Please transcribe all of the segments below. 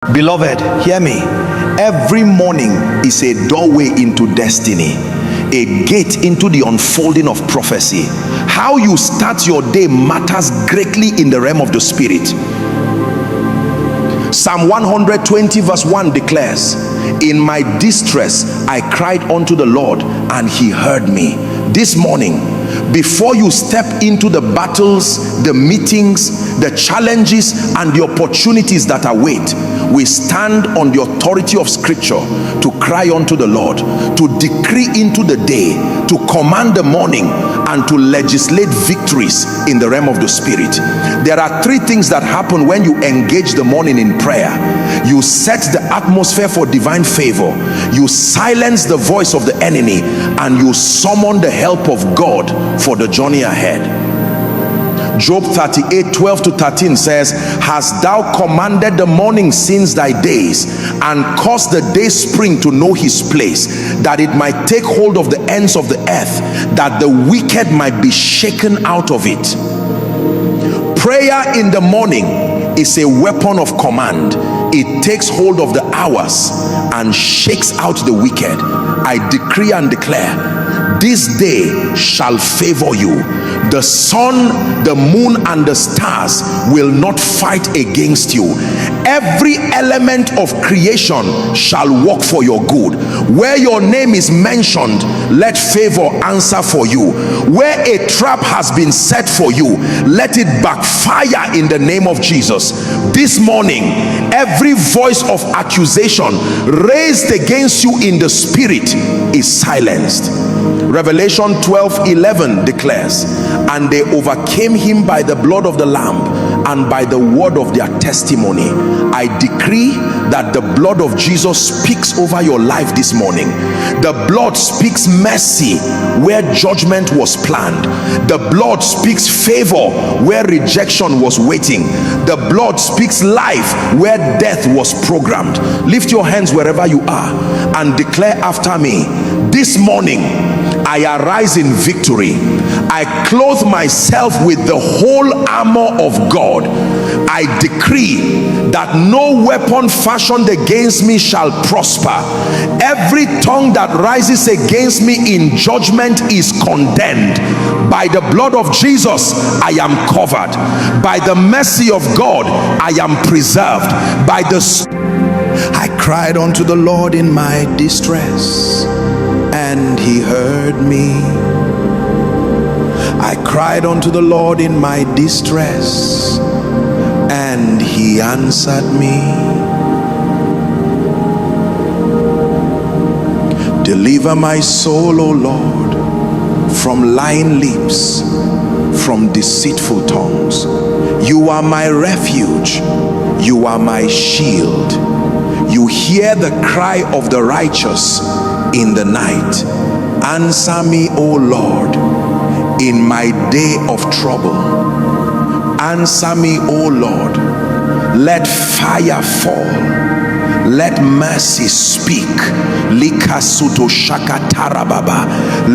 Beloved, hear me. Every morning is a doorway into destiny, a gate into the unfolding of prophecy. How you start your day matters greatly in the realm of the spirit. Psalm 120 verse 1 declares, in my distress I cried unto the Lord, and he heard me. This morning, before you step into the battles, the meetings, the challenges, and the opportunities that await, we stand on the authority of scripture to cry unto the Lord, to decree into the day, to command the morning, and to legislate victories in the realm of the spirit. There are three things that happen when you engage the morning in prayer. You set the atmosphere for divine favor, you silence the voice of the enemy, and you summon the help of God for the journey ahead. Job 38:12-13 says, hast thou commanded the morning since thy days, and caused the day spring to know his place, that it might take hold of the ends of the earth, that the wicked might be shaken out of it. Prayer in the morning is a weapon of command. It takes hold of the hours and shakes out the wicked. I decree and declare, this day shall favor you. The sun, the moon, and the stars will not fight against you. Every element of creation shall work for your good. Where your name is mentioned, let favor answer for you. Where a trap has been set for you, let it backfire in the name of Jesus. This morning, every voice of accusation raised against you in the spirit is silenced. Revelation 12:11 declares, and they overcame him by the blood of the Lamb and by the word of their testimony. I decree that the blood of Jesus speaks over your life this morning. The blood speaks mercy where judgment was planned. The blood speaks favor where rejection was waiting. The blood speaks life where death was programmed. Lift your hands wherever you are and declare after me, this morning I arise in victory. I clothe myself with the whole armor of God. I decree that no weapon fashioned against me shall prosper. Every tongue that rises against me in judgment is condemned. By the blood of Jesus, I am covered. By the mercy of God, I am preserved. By the I cried unto the Lord in my distress, and he heard me. I cried unto the Lord in my distress, and he answered me. Deliver my soul, O Lord, from lying lips, from deceitful tongues. You are my refuge, you are my shield. You hear the cry of the righteous in the night. Answer me, O Lord, in my day of trouble. Answer me, O Lord. Let fire fall, let mercy speak. Likasuto shakatarababa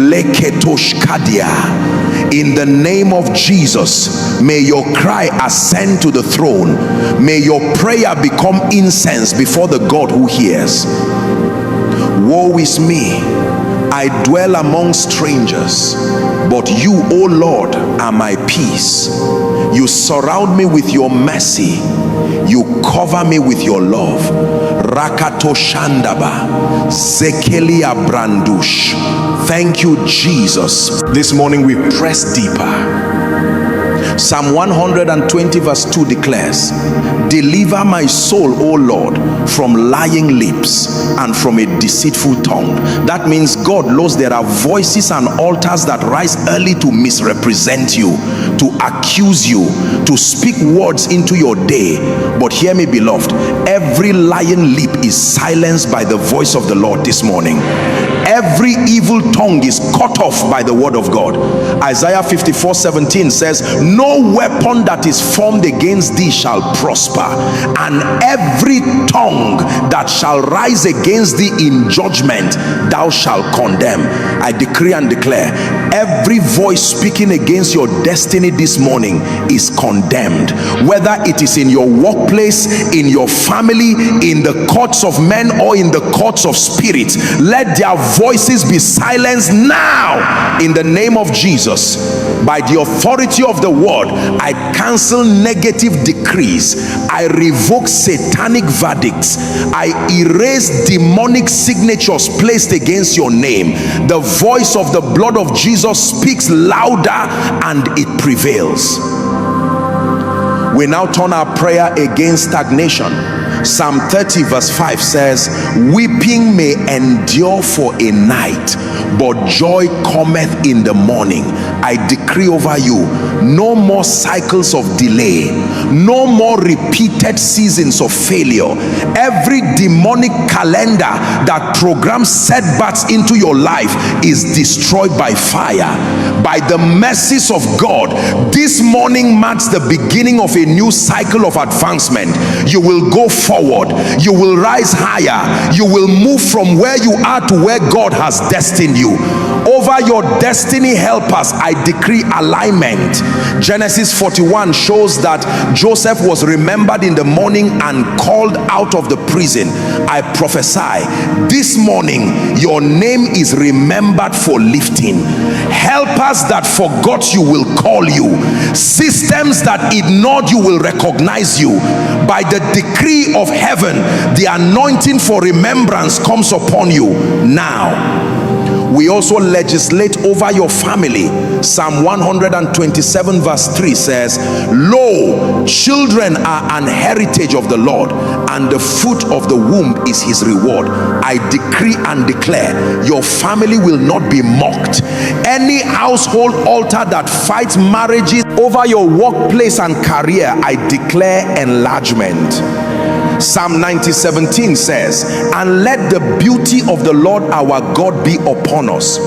leketoshkadia. In the name of Jesus, may your cry ascend to the throne. May your prayer become incense before the God who hears. Woe is me, I dwell among strangers, but you, O Lord, are my peace. You surround me with your mercy, you cover me with your love. Rakato Shandaba Zekelia Brandush. Thank you, Jesus. This morning we press deeper. Psalm 120 verse 2 declares, deliver my soul, O Lord, from lying lips and from a deceitful tongue. That means, God knows there are voices and altars that rise early to misrepresent you, to accuse you, to speak words into your day. But hear me, beloved, every lying lip is silenced by the voice of the Lord this morning. every evil tongue is cut off by the word of God. Isaiah 54:17 says, no weapon that is formed against thee shall prosper, and every tongue that shall rise against thee in judgment thou shalt condemn. I decree and declare, every voice speaking against your destiny this morning is condemned, whether it is in your workplace, in your family, in the courts of men, or in the courts of spirits. Let their voices be silenced now in the name of Jesus. By the authority of the word, I cancel negative decrees, I revoke satanic verdicts, I erase demonic signatures placed against your name. The voice of the blood of Jesus speaks louder and it prevails. We now turn our prayer against stagnation. Psalm 30 verse 5 says, weeping may endure for a night, but joy cometh in the morning. I decree over you, no more cycles of delay, no more repeated seasons of failure. Every demonic calendar that programs setbacks into your life is destroyed by fire. By the mercies of God, this morning marks the beginning of a new cycle of advancement. You will go forward, you will rise higher, you will move from where you are to where God has destined you. Over your destiny helpers, I decree alignment. Genesis 41 shows that Joseph was remembered in the morning and called out of the prison. I prophesy, this morning your name is remembered for lifting. Helpers that forgot you will call you. Systems that ignored you will recognize you. By the decree of heaven, the anointing for remembrance comes upon you now. We also legislate over your family. Psalm 127 verse 3 says, lo, children are an heritage of the Lord, and the fruit of the womb is his reward. I decree and declare, your family will not be mocked. Any household altar that fights marriages over your workplace and career, I declare enlargement. Psalm 90:17 says, and let the beauty of the Lord our God be upon us,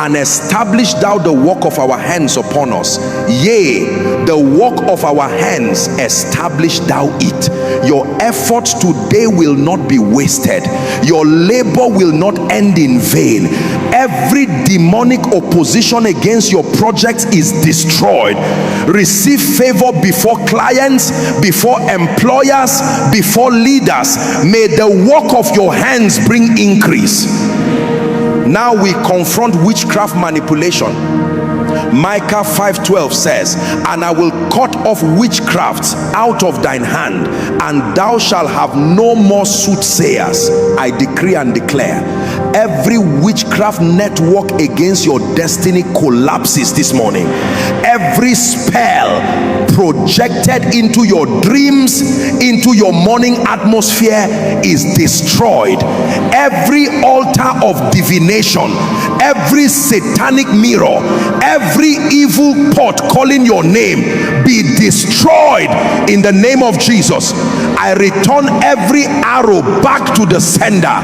and establish thou the work of our hands upon us. Yea, the work of our hands establish thou it. Your efforts today will not be wasted. Your labor will not end in vain. Every demonic opposition against your project is destroyed. Receive favor before clients, before employers, before leaders. May the work of your hands bring increase. Now we confront witchcraft manipulation. Micah 5:12 says, and I will cut off witchcraft out of thine hand, and thou shalt have no more soothsayers. I decree and declare, every witchcraft network against your destiny collapses this morning. Every spell projected into your dreams, into your morning atmosphere is destroyed. Every altar of divination, every satanic mirror, every evil pot calling your name be destroyed in the name of Jesus. I return every arrow back to the sender.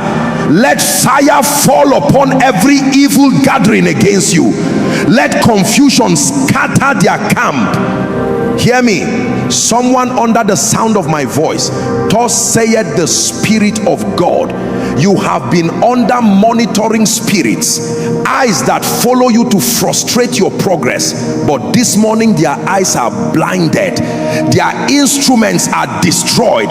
Let fire fall upon every evil gathering against you. Let confusion scatter their camp. Hear me, someone under the sound of my voice, thus saith the Spirit of God, you have been under monitoring spirits, eyes that follow you to frustrate your progress, but this morning their eyes are blinded, their instruments are destroyed,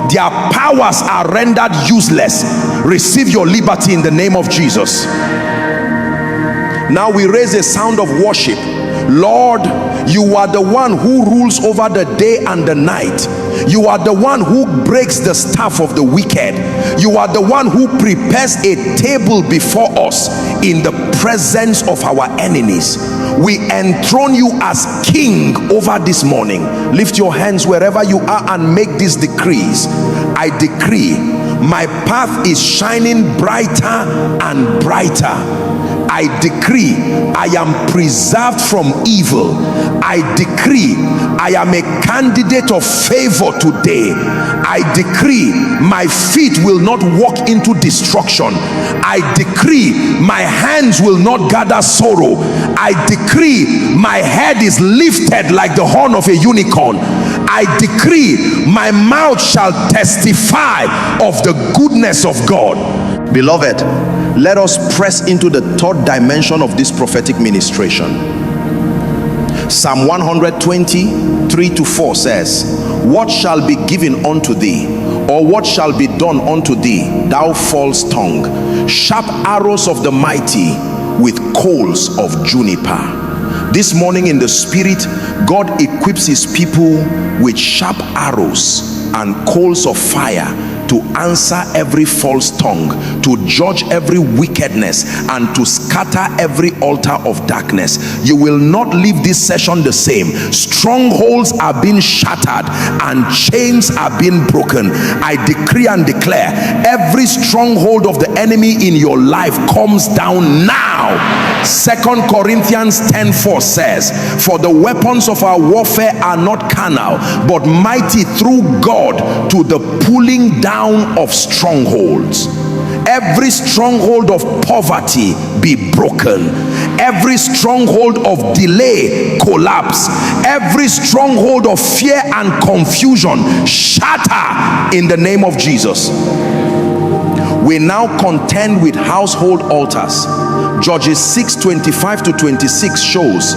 their powers are rendered useless. Receive your liberty in the name of Jesus. Now we raise a sound of worship. Lord, you are the one who rules over the day and the night. You are the one who breaks the staff of the wicked. You are the one who prepares a table before us in the presence of our enemies. We enthrone you as king over this morning. Lift your hands wherever you are and make these decrees. I decree my path is shining brighter and brighter. I decree I am preserved from evil. I decree I am a candidate of favor today. I decree my feet will not walk into destruction. I decree my hands will not gather sorrow. I decree my head is lifted like the horn of a unicorn. I decree my mouth shall testify of the goodness of God. Beloved, let us press into the third dimension of this prophetic ministration. Psalm 120:3-4 says, what shall be given unto thee, or what shall be done unto thee, thou false tongue? Sharp arrows of the mighty with coals of juniper. This morning in the spirit, God equips his people with sharp arrows and coals of fire to answer every false tongue, to judge every wickedness, and to scatter every altar of darkness. You will not leave this session the same. Strongholds are being shattered and chains are being broken. I decree and declare every stronghold of the enemy in your life comes down now. 2 Corinthians 10:4 says, for the weapons of our warfare are not carnal, but mighty through God to the pulling down of strongholds. Every stronghold of poverty be broken. Every stronghold of delay collapse. Every stronghold of fear and confusion shatter in the name of Jesus. We now contend with household altars. Judges 6:25-26 shows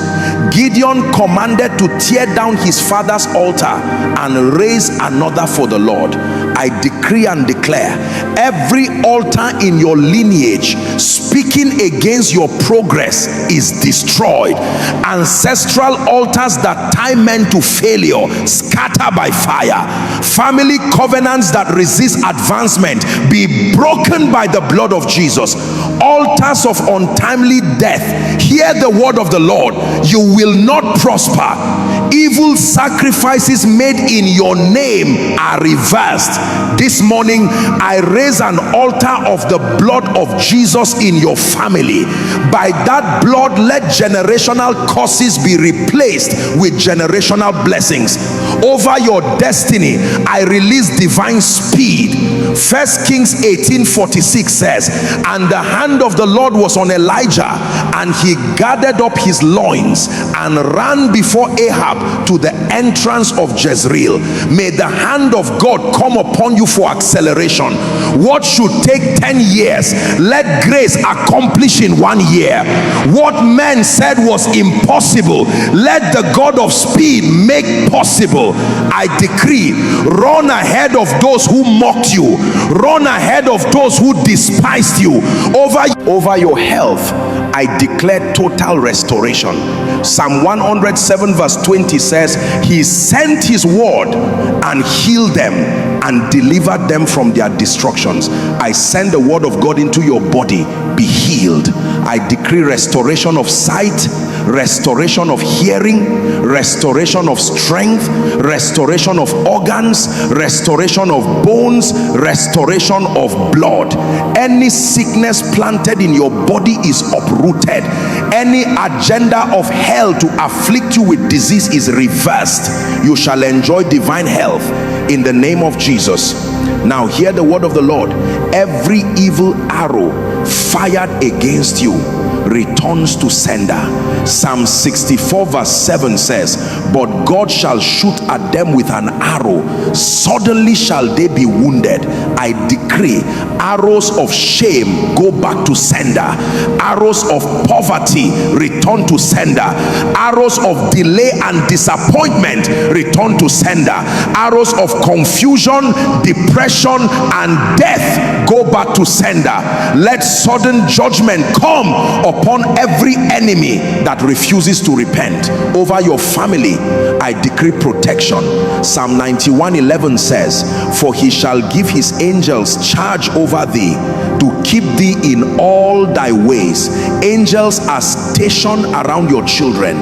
Gideon commanded to tear down his father's altar and raise another for the Lord. I decree and declare every altar in your lineage speaking against your progress is destroyed. Ancestral altars that tie men to failure scatter by fire. Family covenants that resist advancement be broken by the blood of Jesus. Altars of untimely death, hear the word of the Lord, you will not prosper. Evil sacrifices made in your name are reversed. This morning I raise an altar of the blood of Jesus in your family. By that blood, let generational curses be replaced with generational blessings. Over your destiny, I release divine speed. 1 Kings 18:46 says, and the hand of the Lord was on Elijah, and he gathered up his loins and ran before Ahab to the entrance of Jezreel. May the hand of God come upon you for acceleration. What should take 10 years, let grace accomplish in 1 year. What men said was impossible, let the God of speed make possible. I decree, run ahead of those who mocked you, run ahead of those who despised you. Over your health, I declare total restoration. Psalm 107:20 says, he sent his word and healed them and delivered them from their destructions. I send the word of God into your body. Be healed. I decree restoration of sight, restoration of hearing, restoration of strength, restoration of organs, restoration of bones, restoration of blood. Any sickness planted in your body is uprooted. Any agenda of hell to afflict you with disease is reversed. You shall enjoy divine health in the name of Jesus. Now hear the word of the Lord. Every evil arrow fired against you returns to sender. Psalm 64:7 says, but God shall shoot at them with an arrow, suddenly shall they be wounded. I decree arrows of shame go back to sender. Arrows of poverty return to sender. Arrows of delay and disappointment return to sender. Arrows of confusion, depression and death go back to sender. Let sudden judgment come upon every enemy that refuses to repent. Over your family, I decree protection. Psalm 91:11 says, for he shall give his angels charge over thee, to keep thee in all thy ways. Angels are stationed around your children.